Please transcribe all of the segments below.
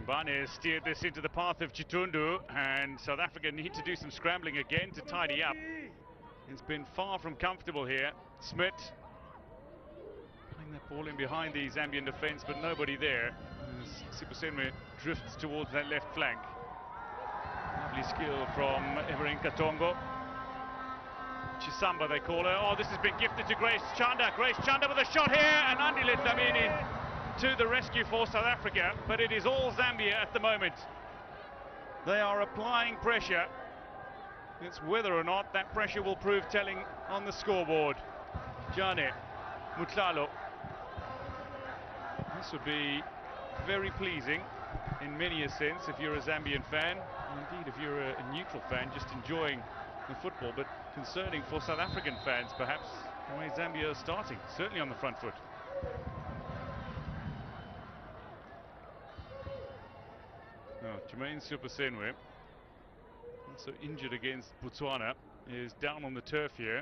Mbane steered this into the path of Chitundu, and South Africa need to do some scrambling again to tidy up. It's been far from comfortable here. Smith playing that ball in behind the Zambian defence, but nobody there. As Sipusenwe drifts towards that left flank. Lovely skill from Everin Katongo. Chisamba they call her. Oh, this has been gifted to Grace Chanda. Grace Chanda with a shot here, and Andile Dlamini to the rescue for South Africa, but it is all Zambia at the moment. They are applying pressure. It's whether or not that pressure will prove telling on the scoreboard. Jane Mutlalo. This would be very pleasing in many a sense if you're a Zambian fan, indeed if you're a neutral fan just enjoying the football, but concerning for South African fans perhaps the way Zambia is starting, certainly on the front foot. Oh, Jermaine Sipusenwe, also injured against Botswana, is down on the turf here.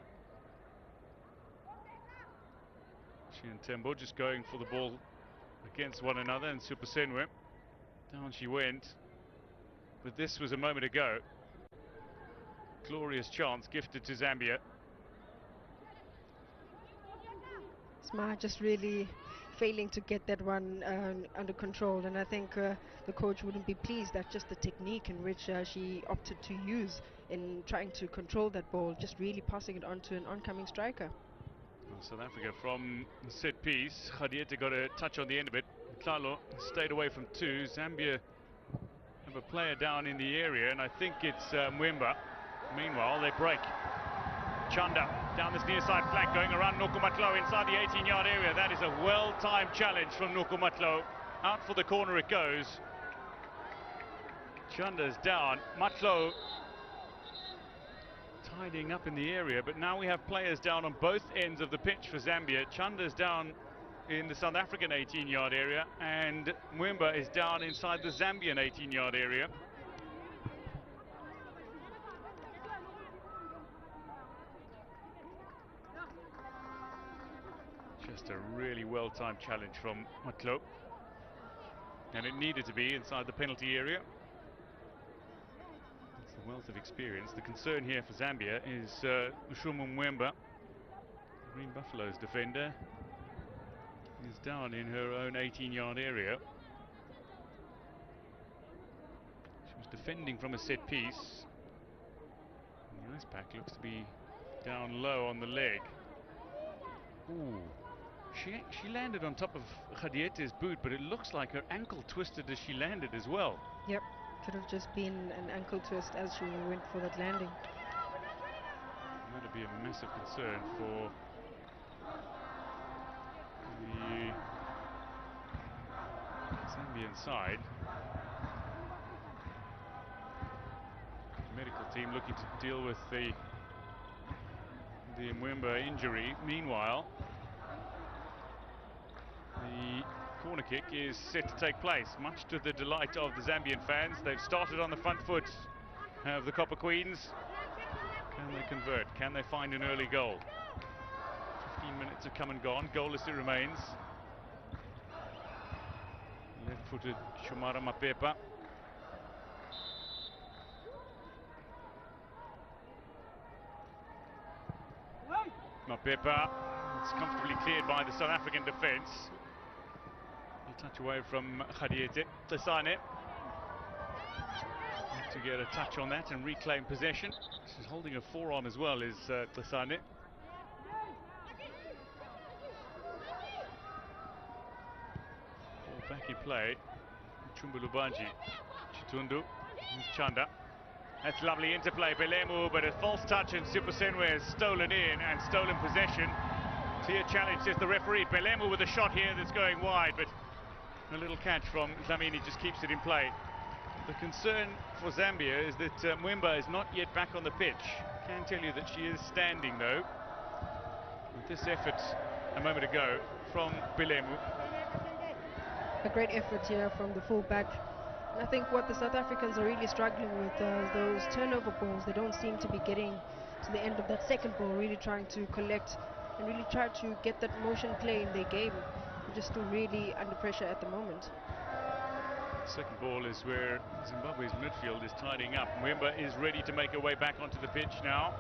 She and Tembo just going for the ball against one another, and Sipusenwe, down she went. But this was a moment ago. Glorious chance gifted to Zambia. Smart just really failing to get that one under control, and I think the coach wouldn't be pleased. That's just the technique in which she opted to use in trying to control that ball, just really passing it on to an oncoming striker. Well, South Africa from the set piece. Khadiete got a touch on the end of it. Tlalo stayed away from two. Zambia have a player down in the area, and I think it's Mwemba. Meanwhile, they break. Chanda down this near side flank, going around Nukumatlo inside the 18-yard area. That is a well-timed challenge from Nukumatlo. Out for the corner it goes. Chanda's down. Matlo tidying up in the area, but now we have players down on both ends of the pitch for Zambia. Chanda's down in the South African 18-yard area, and Mwemba is down inside the Zambian 18-yard area. Just a really well-timed challenge from Matlo, and it needed to be inside the penalty area. It's the wealth of experience. The concern here for Zambia is Lushumu Mwemba, Green Buffalo's defender, is down in her own 18-yard area. She was defending from a set piece. And the ice pack looks to be down low on the leg. Ooh. She landed on top of Khadiete's boot, but it looks like her ankle twisted as she landed as well. Yep, could have just been an ankle twist as she went for that landing. That would be a massive concern for the Zambian side. The medical team looking to deal with the Mwemba injury. Meanwhile, the corner kick is set to take place, much to the delight of the Zambian fans. They've started on the front foot of the Copper Queens. Can they convert? Can they find an early goal? 15 minutes have come and gone. Goalless it remains. Left-footed Shumara Mapepa. Mapepa, it's comfortably cleared by the South African defence. A touch away from Khadiete. Tlesane to get a touch on that and reclaim possession. She's holding a forearm as well, is Tlesane. Ball back in play. Chumbulubanji. Chitundu. Chanda. That's lovely interplay, Belemu, but a false touch, and Sipusenwe has stolen in and stolen possession. Clear challenge, says the referee. Belemu with a shot here that's going wide, but a little catch from Dlamini just keeps it in play. The concern for Zambia is that Mwemba is not yet back on the pitch. Can tell you that she is standing though. With this effort a moment ago from Belemu. A great effort here from the fullback. And I think what the South Africans are really struggling with is those turnover balls. They don't seem to be getting to the end of that second ball, really trying to collect and really try to get that motion play in their game. They're just still really under pressure at the moment. Second ball is where Zimbabwe's midfield is tidying up. Mwemba is ready to make her way back onto the pitch now.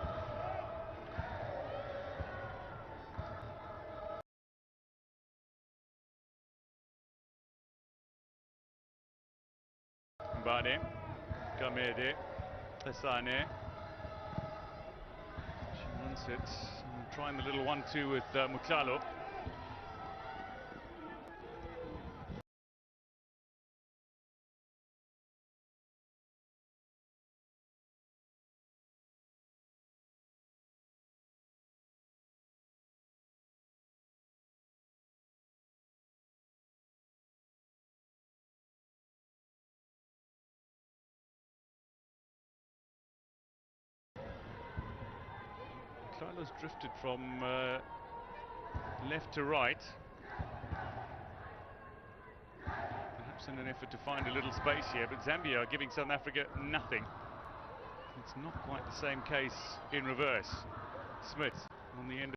Mbane, Kamede, Esane. She wants it. Trying the little 1-2 with Mutalo. Mutalo's drifted from left to right. Perhaps in an effort to find a little space here, but Zambia are giving South Africa nothing. It's not quite the same case in reverse. Smith on the end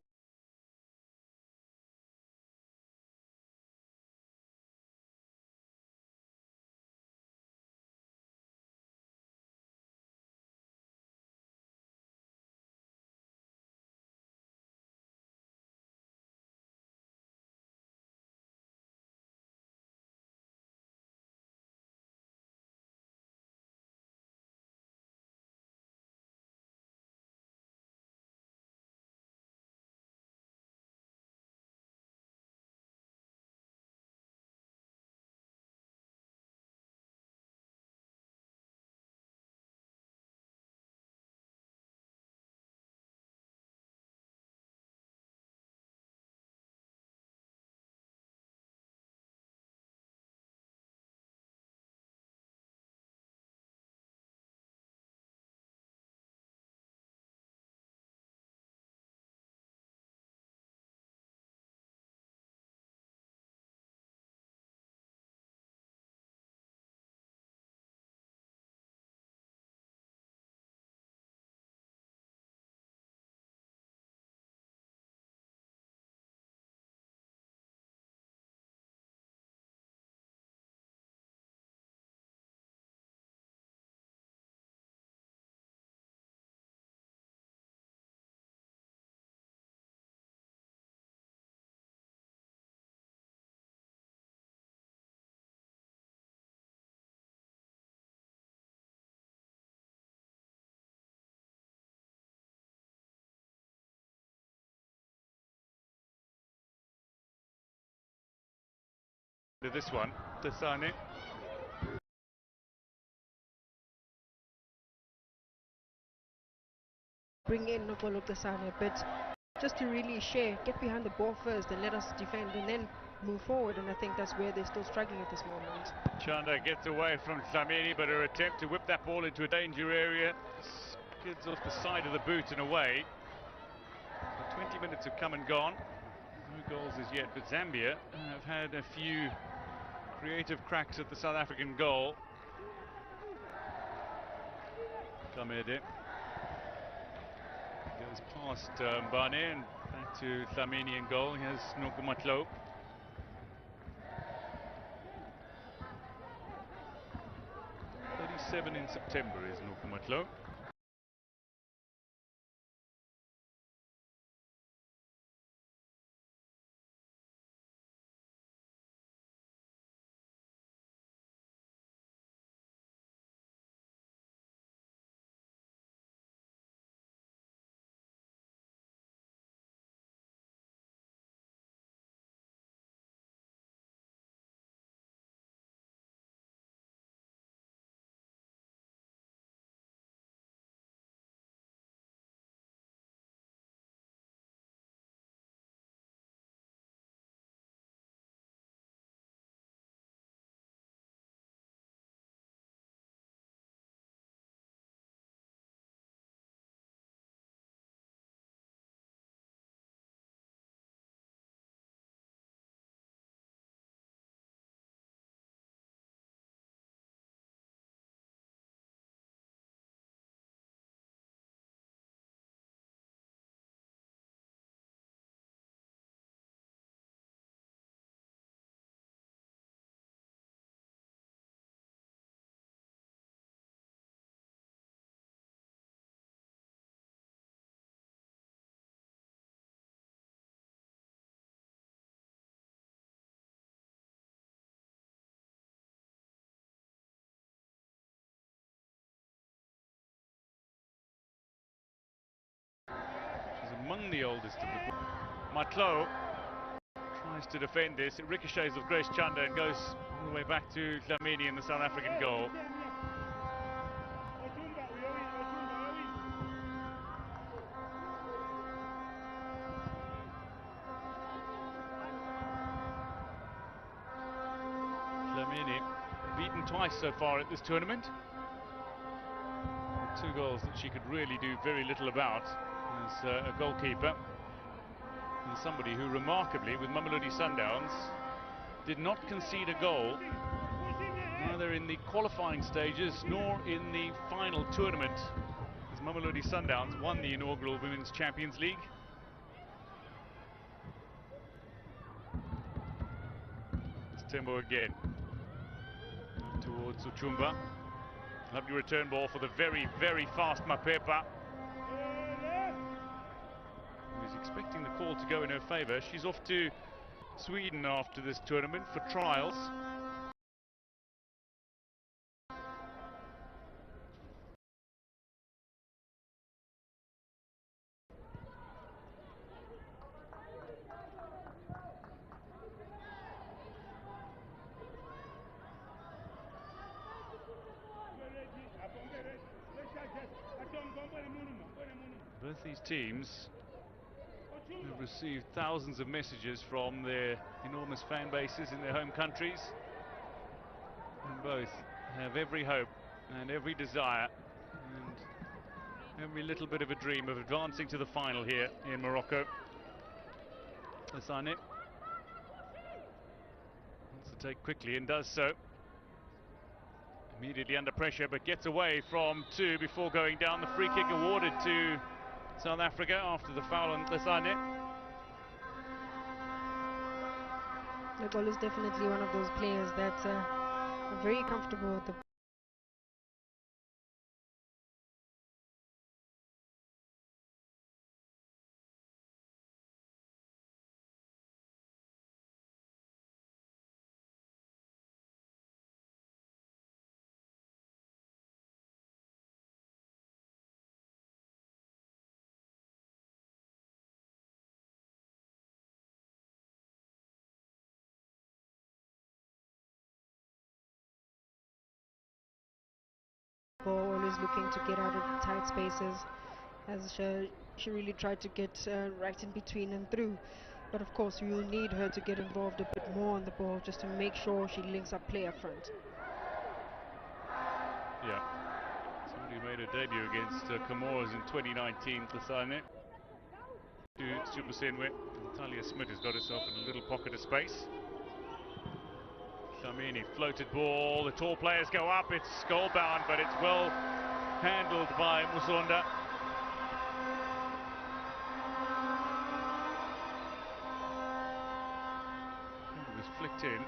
of this one. Desane. Bring in Novolo Desane, but just to really share, get behind the ball first and let us defend and then move forward, and I think that's where they're still struggling at this moment. Chanda gets away from Dlamini, but her attempt to whip that ball into a danger area skids off the side of the boot and away. The 20 minutes have come and gone. No goals as yet, but Zambia have had a few creative cracks at the South African goal. Kamede goes past Mbane and back to Dlamini in goal. Here's Nokumatlo. 37 in September is Nokumatlo. on the oldest of the... Matlo tries to defend this. It ricochets of Grace Chanda and goes all the way back to Dlamini in the South African goal. Dlamini beaten twice so far at this tournament. 2 goals that she could really do very little about as a goalkeeper. And somebody who remarkably, with Mamelodi Sundowns, did not concede a goal, neither in the qualifying stages nor in the final tournament, as Mamelodi Sundowns won the inaugural Women's Champions League. It's Tembo again, towards Uchumba. Lovely return ball for the very, very fast Mapepa, who's expecting the call to go in her favour. She's off to Sweden after this tournament for trials. Both these teams have received thousands of messages from their enormous fan bases in their home countries, and both have every hope and every desire and every little bit of a dream of advancing to the final here in Morocco. Asane wants to take quickly and does so. Immediately under pressure, but gets away from 2 before going down. The free kick awarded to South Africa after the foul on Asane. The goal is definitely one of those players that are very comfortable with the ball, always looking to get out of tight spaces, as she really tried to get right in between and through. But of course, you will need her to get involved a bit more on the ball just to make sure she links up play up front. Yeah, somebody who made a debut against Comores in 2019, Asane, to Super Senwe. Talia Smith has got herself in a little pocket of space. Dlamini, floated ball, the tall players go up, it's goal bound, but it's well handled by Musonda. It was flicked in.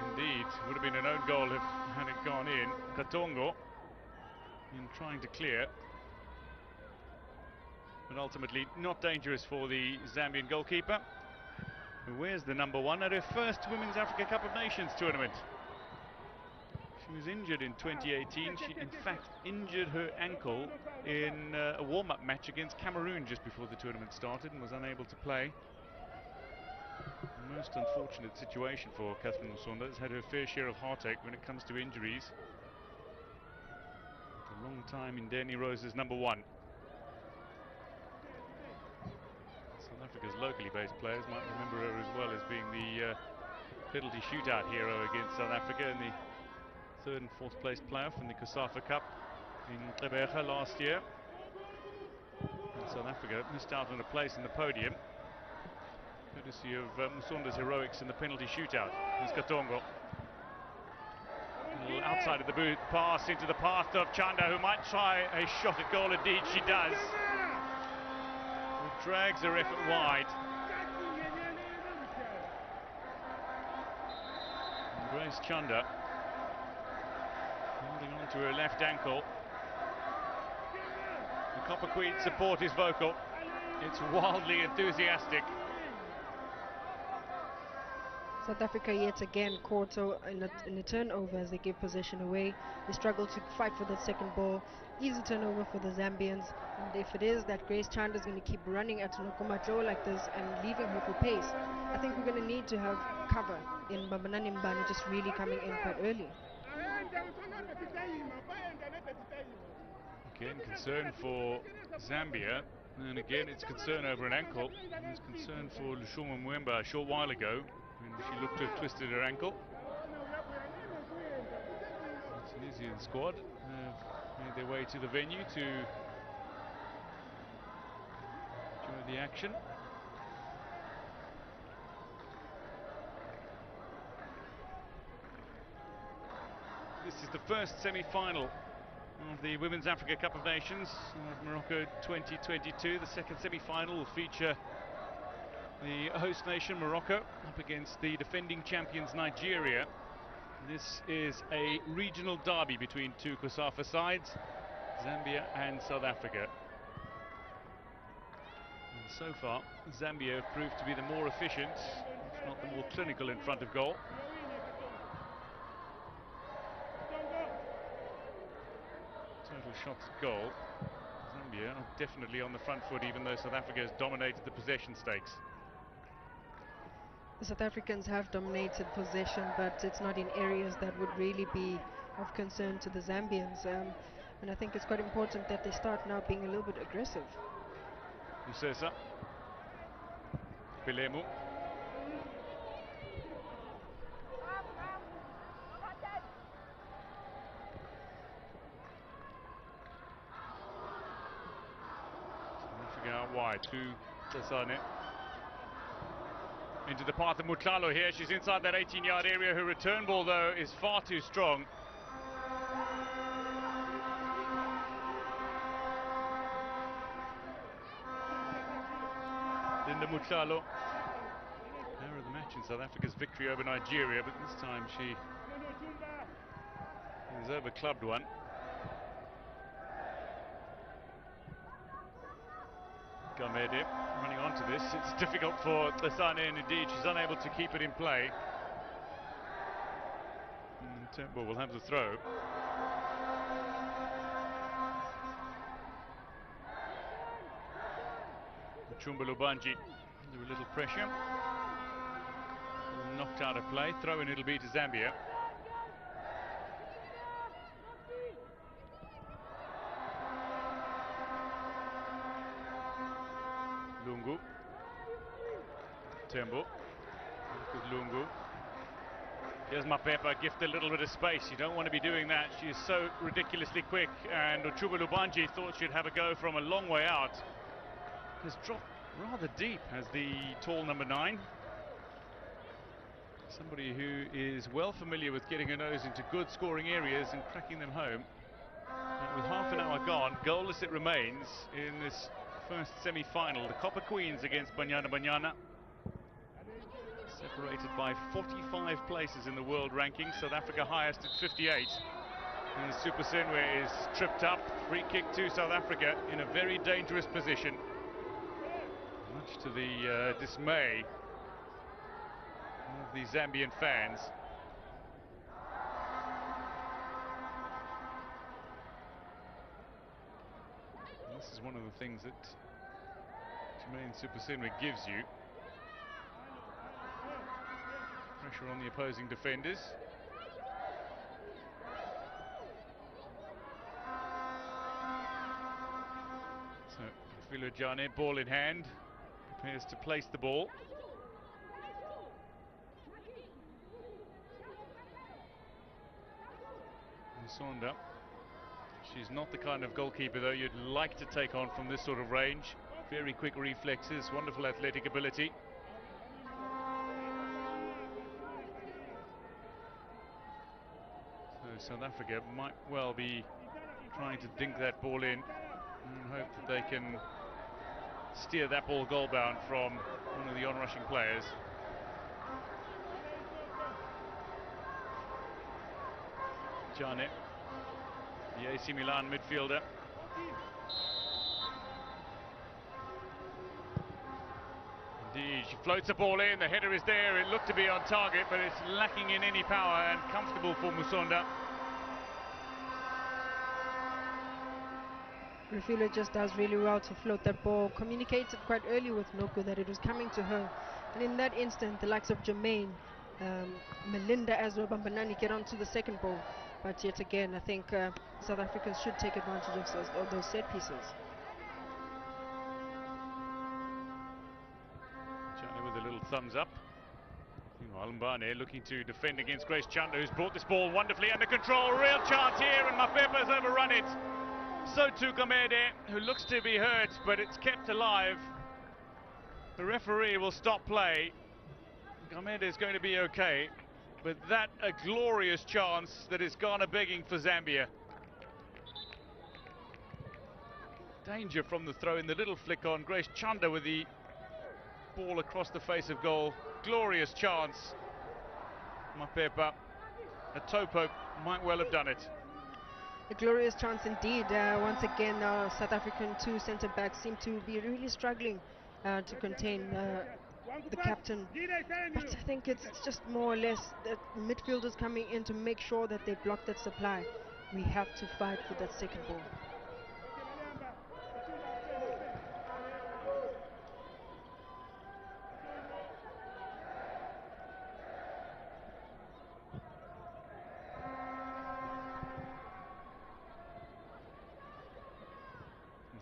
Indeed, would have been an own goal if had it gone in. Katongo in trying to clear, but ultimately not dangerous for the Zambian goalkeeper, who wears the number 1 at her first Women's Africa Cup of Nations tournament. She was injured in 2018. She in fact injured her ankle in a warm-up match against Cameroon just before the tournament started and was unable to play. A most unfortunate situation for Catherine Musonda. Has had her fair share of heartache when it comes to injuries. A long time in Danny Rose's number 1. South Africa's locally based players might remember her as well as being the penalty shootout hero against South Africa in the 3rd and 4th place playoff in the COSAFA Cup in Gqeberha last year. And South Africa missed out on a place in the podium, courtesy of Musonda's heroics in the penalty shootout. Here's Katongo. A little outside of the boot pass into the path of Chanda, who might try a shot at goal. Indeed she does. Drags her effort wide. And Grace Chanda holding on to her left ankle. The Copper Queen support is vocal. It's wildly enthusiastic. South Africa yet again caught in a turnover as they give possession away. They struggle to fight for that second ball. Easy turnover for the Zambians. And if it is that Grace Chanda is going to keep running at Nokoma Joe like this and leaving her for pace, I think we're going to need to have cover in Babanani Mbane just really coming in quite early. Again, concern for Zambia. And again, it's concern over an ankle. It was concern for Lushuma Mwemba a short while ago when she looked to have twisted her ankle. The Tunisian squad have made their way to the venue to join the action. This is the first semi-final of the Women's Africa Cup of Nations of Morocco 2022. The second semi-final will feature the host nation Morocco up against the defending champions Nigeria. This is a regional derby between two COSAFA sides, Zambia and South Africa. And so far, Zambia have proved to be the more efficient, if not the more clinical in front of goal. Total shots at goal. Zambia are definitely on the front foot, even though South Africa has dominated the possession stakes. The South Africans have dominated possession, but it's not in areas that would really be of concern to the Zambians. And I think it's quite important that they start now being a little bit aggressive. Lusesa. Bilemu. Out wide to Tsesane. Into the path of Mutlalo here. She's inside that 18-yard area. Her return ball, though, is far too strong. Linda Mutlalo. Player of the match in South Africa's victory over Nigeria, but this time she has overclubbed one. Gamede running onto this. It's difficult for Tsesane, and indeed she's unable to keep it in play. And Temple will have the throw. Chumba Lubanji under a little pressure. Knocked out of play. Throw in it'll be to Zambia. Lungu. Tembo. With Lungu. Here's Mapepa, gift a little bit of space. You don't want to be doing that. She is so ridiculously quick. And Uchuba Lubanji thought she'd have a go from a long way out. Has dropped rather deep as the tall number 9. Somebody who is well familiar with getting her nose into good scoring areas and cracking them home. And with half an hour gone, goalless it remains in this first semi-final. The Copper Queens against Banyana Banyana. Separated by 45 places in the world rankings. South Africa highest at 58. And Super Senwe is tripped up. Free kick to South Africa in a very dangerous position. Much to the dismay of the Zambian fans. And this is one of the things that Jermaine Super Senwe gives you. Pressure on the opposing defenders. So, Filojane, ball in hand, prepares to place the ball. Sonda. She's not the kind of goalkeeper, though, you'd like to take on from this sort of range. Very quick reflexes, wonderful athletic ability. So South Africa might well be trying to dink that ball in and hope that they can steer that ball goal-bound from one of the on-rushing players. Jane, the AC Milan midfielder. Indeed, She floats the ball in, the header is there, it looked to be on target, but it's lacking in any power and comfortable for Musonda. Refilo just does really well to float that ball, communicated quite early with Noko that it was coming to her. And in that instant, the likes of Jermaine, Melinda as well, Bambanani get onto the second ball. But yet again, I think South Africans should take advantage of those set pieces. Johnny with a little thumbs up. Meanwhile, Mbane looking to defend against Grace Chanda, who's brought this ball wonderfully under control. Real chance here, and Mapepa's overrun it. So too Gamede, who looks to be hurt, but it's kept alive. The referee will stop play. Gamede is going to be okay, but that a glorious chance that is Ghana begging for Zambia. Danger from the throw in, the little flick on. Grace Chanda with the ball across the face of goal. Glorious chance. Mapepa, a toe poke, might well have done it. A glorious chance indeed. Once again, South African two centre-backs seem to be really struggling to contain the captain. But I think it's just more or less that midfielders coming in to make sure that they block that supply. We have to fight for that second ball.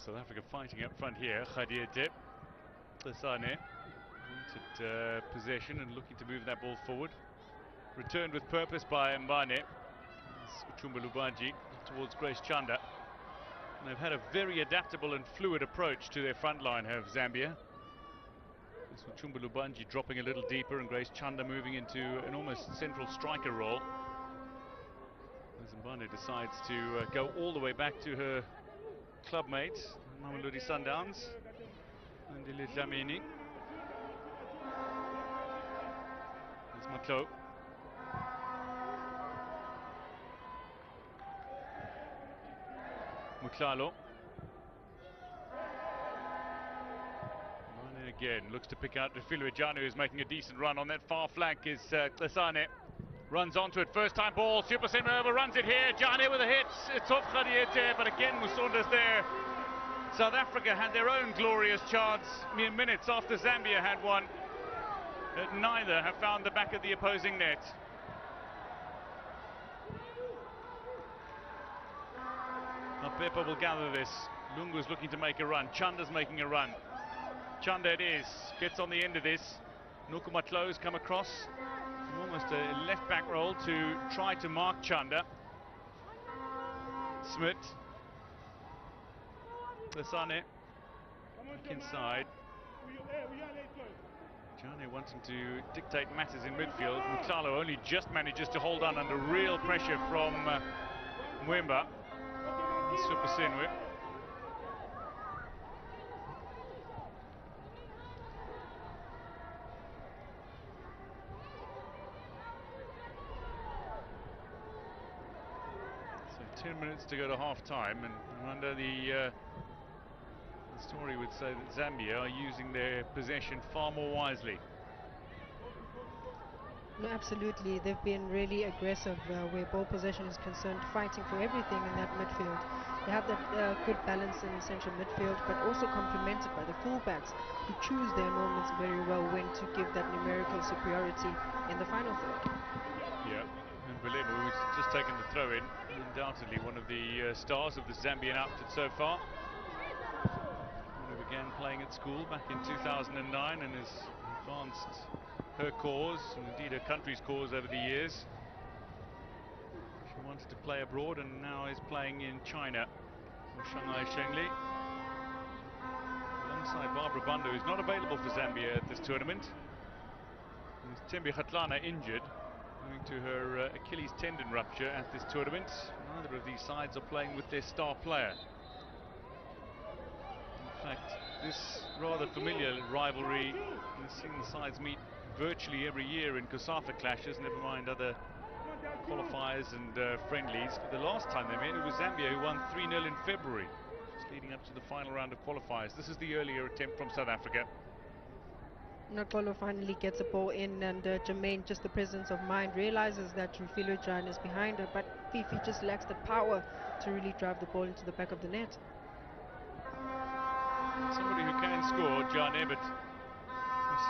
South Africa fighting up front here. Khadir Dip, Tsane wanted possession and looking to move that ball forward. Returned with purpose by Mbane. Uchumba Lubanji towards Grace Chanda. And they've had a very adaptable and fluid approach to their front line, have Zambia. Uchumba Lubanji dropping a little deeper and Grace Chanda moving into an almost central striker role. As Mbane decides to go all the way back to her club mates, Mamelodi Sundowns, and Ndile Dlamini. There's Matlo. Mutlalo. Mane again looks to pick out Refilo Ejanu, who's making a decent run on that far flank. Is Tsane. Runs onto it, first time ball, Super Senra overruns it here, Jane with a hit, it's off Khadiete, but again Musonda's there. South Africa had their own glorious chance mere minutes after Zambia had one, but neither have found the back of the opposing net. Mapepa will gather this, Lungu's looking to make a run, Chanda's making a run. Chanda it is, gets on the end of this, Nukumatlo's come across. Almost a left back roll to try to mark Chanda. Smith. Tsane. Back inside. Jane wanting to dictate matters in midfield. Mutlalo only just manages to hold on under real pressure from Mwemba. Super Senwe. So 10 minutes to go to half time, and under the story would say that Zambia are using their possession far more wisely. No, absolutely. They've been really aggressive where ball possession is concerned, fighting for everything in that midfield. They have that good balance in central midfield, but also complemented by the fullbacks who choose their moments very well when to give that numerical superiority in the final third. Yeah, and Belemu, who's just taken the throw in, undoubtedly one of the stars of the Zambian outfit so far. Who began playing at school back in 2009 and has advanced her cause, and indeed her country's cause over the years. She wanted to play abroad and now is playing in China for Shanghai Shengli. Alongside Barbara Bundu, who's not available for Zambia at this tournament. Tembi Khatlana injured, owing to her Achilles tendon rupture at this tournament. Neither of these sides are playing with their star player. In fact, this rather familiar rivalry, we've seen the sides meet virtually every year in COSAFA clashes, never mind other qualifiers and friendlies. But the last time they met, it was Zambia who won 3-0 in February, just leading up to the final round of qualifiers. This is the earlier attempt from South Africa. Nakolo finally gets a ball in, and Jermaine, just the presence of mind, realizes that Rufilo Jan is behind her, but Fifi just lacks the power to really drive the ball into the back of the net. Somebody who can score, Jane, but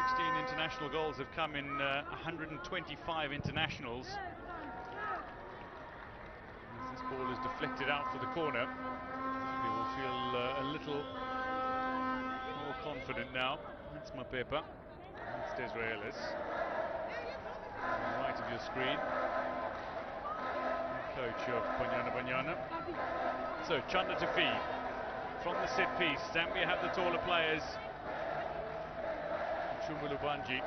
16 international goals have come in 125 internationals. As this ball is deflected out for the corner, we will feel a little more confident now. That's Mapepa. That's Desraelis. Right of your screen. Coach of Banyana Banyana. So Chanda to feed from the set piece. Zambia have the taller players. Chumulubanji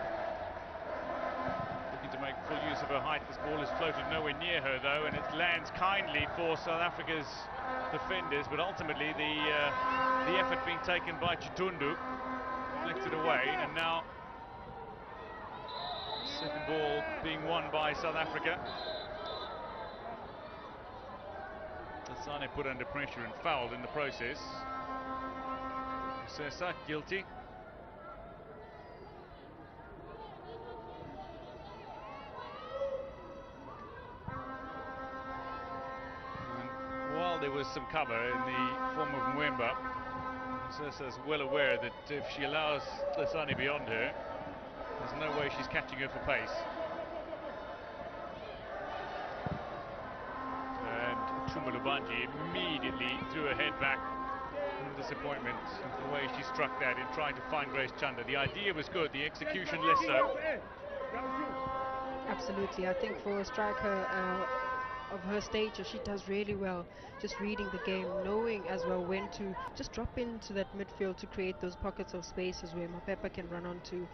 looking to make full use of her height. This ball is floated nowhere near her though, and it lands kindly for South Africa's defenders, but ultimately the effort being taken by Chitundu, deflected away, and now second ball being won by South Africa. Sane put under pressure and fouled in the process. Sessa guilty. And while there was some cover in the form of Mwemba, Sessa is well aware that if she allows Sane beyond her, there's no way she's catching her for pace. Chumulubanji immediately threw her head back in disappointment of the way she struck that in trying to find Grace Chanda. The idea was good, the execution less so. Absolutely, I think for a striker of her stature, she does really well just reading the game, knowing as well when to just drop into that midfield to create those pockets of spaces where Mapepa can run onto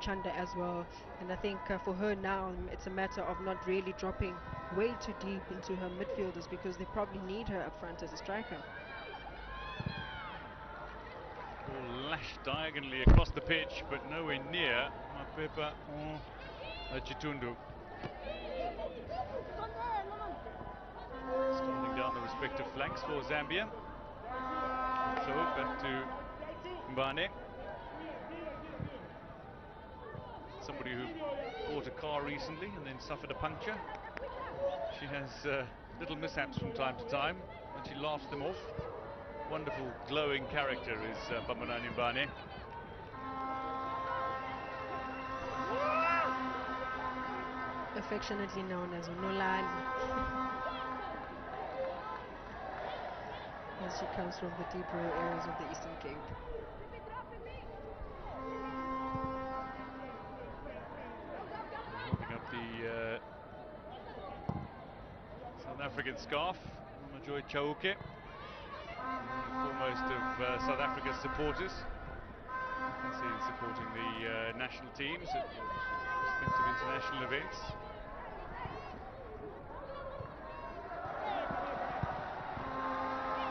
Chanda as well. And I think for her now, it's a matter of not really dropping way too deep into her midfielders, because they probably need her up front as a striker. Ball lashed diagonally across the pitch, but nowhere near Mapepa or Chitundu. Starting down the respective flanks for Zambia. So back to Mbane. Somebody who bought a car recently and then suffered a puncture. She has little mishaps from time to time, but she laughs them off. Wonderful, glowing character is Bambanani Mbane. Affectionately known as Unolani. As she comes from the deep rural areas of the Eastern Cape. Holding up the South African scarf, Majoy Chauke, foremost of South Africa's supporters. You can see him supporting the national teams at respective international events.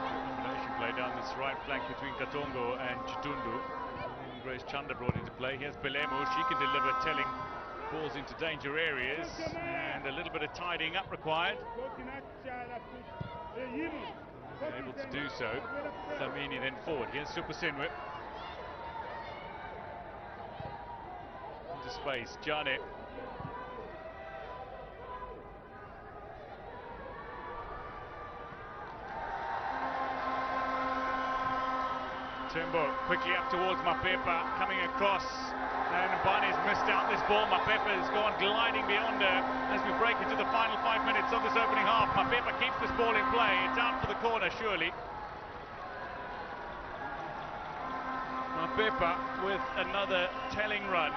Combination play down this right flank between Katongo and Chitundu. And Grace Chanda brought into play. Here's Belemo. She can deliver telling balls into danger areas, and a little bit of tidying up required. Able to do so. Dlamini then forward. Here's Super Sinwe. Into space. Jane. Timbo quickly up towards Mapepa, coming across, and Mbani's missed out this ball. Mapepa has gone gliding beyond her as we break into the final 5 minutes of this opening half. Mapepa keeps this ball in play. It's out for the corner, surely. Mapepa with another telling run.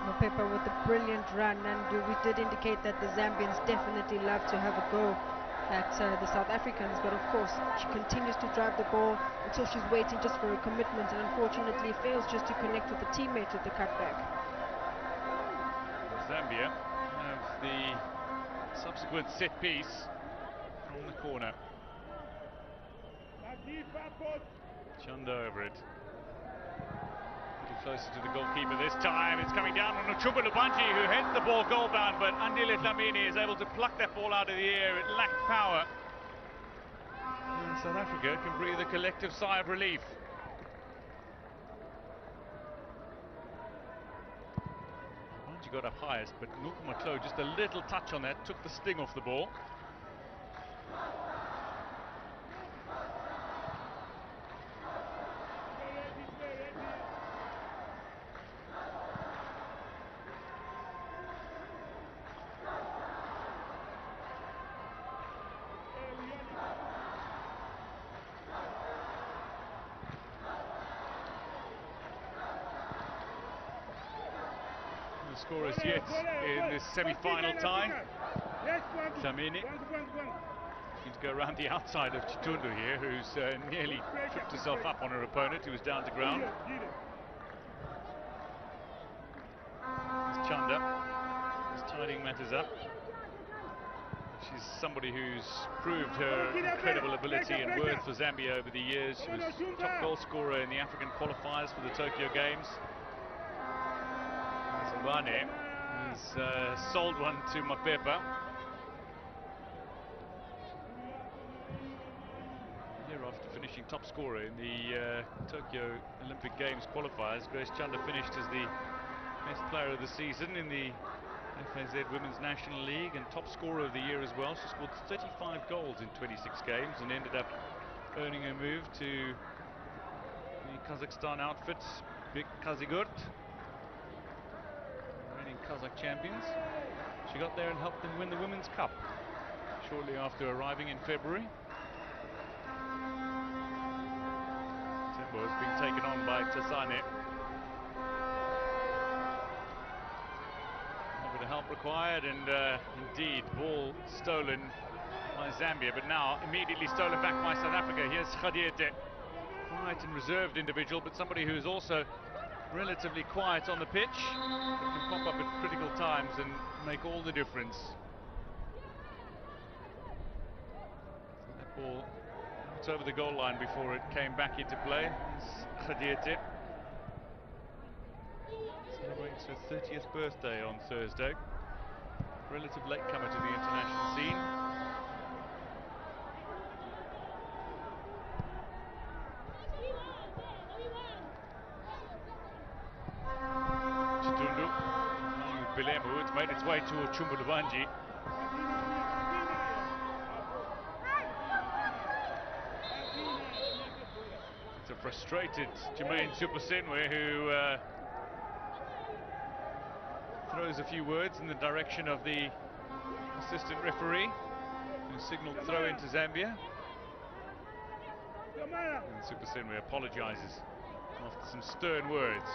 Mapepa with a brilliant run, and we did indicate that the Zambians definitely love to have a go at the South Africans, but of course she continues to drive the ball until she's waiting just for a commitment, and unfortunately fails just to connect with the teammate with the cutback. Zambia have the subsequent set piece from the corner. Chanda over it. A little closer to the goalkeeper this time. It's coming down on Chumulubanji, who heads the ball goal-bound, but Andile Dlamini is able to pluck that ball out of the air. It lacked power. And South Africa can breathe a collective sigh of relief. she got up highest, but Nukumaklo, just a little touch on that, took the sting off the ball. Scorers yet in this semi-final tie. Dlamini needs to go around the outside of Chitundu here, who's nearly tripped herself up on her opponent, who was down to ground. It's Chanda is tidying matters up. She's somebody who's proved her incredible ability and worth for Zambia over the years. She was top goal scorer in the African qualifiers for the Tokyo Games. Zambane has sold one to Mapepa. Here, after finishing top scorer in the Tokyo Olympic Games qualifiers, Grace Chanda finished as the best player of the season in the FAZ Women's National League and top scorer of the year as well. She scored 35 goals in 26 games and ended up earning a move to the Kazakhstan outfit, Big Kazigurt, reigning Kazakh champions. She got there and helped them win the Women's Cup shortly after arriving in February. Tembo has been taken on by Tasane. A bit of help required, and indeed, ball stolen by Zambia, but now immediately stolen back by South Africa. Here's Khadiete, quiet and reserved individual, but somebody who is also relatively quiet on the pitch, but can pop up at critical times and make all the difference. So that ball went over the goal line before it came back into play. Khadiete celebrates her 30th birthday on Thursday. Relative latecomer to the international scene. Chitundu with Bilemu. It's made its way to Chumbulubanji. It's a frustrated Jermaine Supasenwe who throws a few words in the direction of the assistant referee, who signalled throw into Zambia. And Supasenwe apologises after some stern words.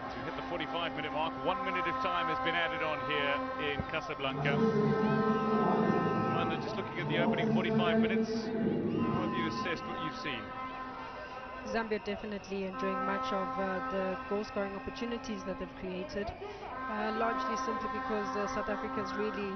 As we hit the 45-minute mark, 1 minute of time has been added on here in Casablanca. Amanda, just looking at the opening 45 minutes, how have you assessed what you've seen? Zambia definitely enjoying much of the goal-scoring opportunities that they've created, largely simply because South Africa's really